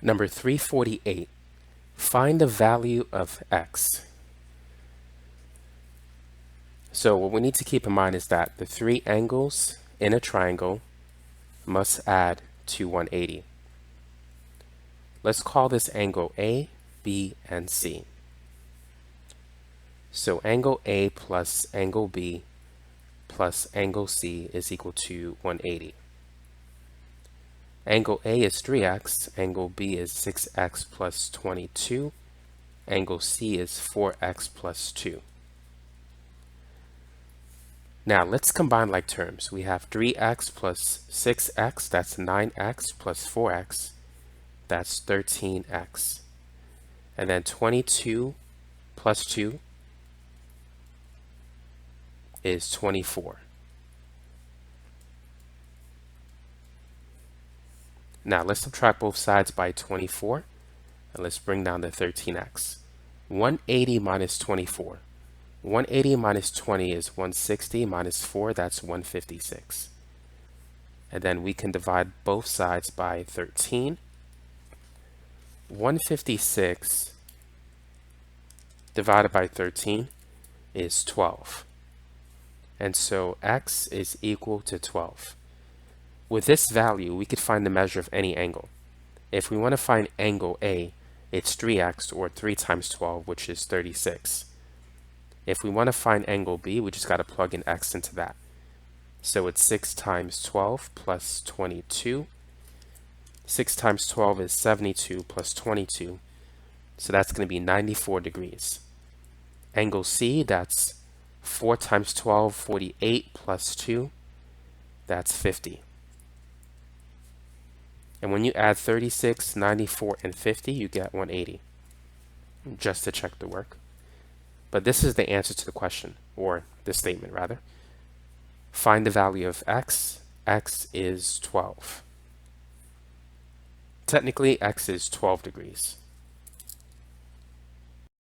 Number 348, find the value of x. So what we need to keep in mind is that the three angles in a triangle must add to 180. Let's call this angle A, B, and C. So angle A plus angle B plus angle C is equal to 180. Angle A is 3x, angle B is 6x plus 22, angle C is 4x plus 2. Now let's combine like terms. We have 3x plus 6x, that's 9x plus 4x, that's 13x. And then 22 plus 2 is 24. Now let's subtract both sides by 24, and let's bring down the 13x. 180 minus 24. 180 minus 20 is 160 minus 4, that's 156. And then we can divide both sides by 13. 156 divided by 13 is 12. And so x is equal to 12. With this value, we could find the measure of any angle. If we want to find angle A, it's 3x, or 3 times 12, which is 36. If we want to find angle B, we just got to plug in x into that. So it's 6 times 12 plus 22. 6 times 12 is 72 plus 22. So that's going to be 94 degrees. Angle C, that's 4 times 12, 48 plus 2. That's 50. And when you add 36, 94, and 50, you get 180, just to check the work. But this is the answer to the question, or the statement rather. Find the value of x. X is 12. Technically, x is 12 degrees.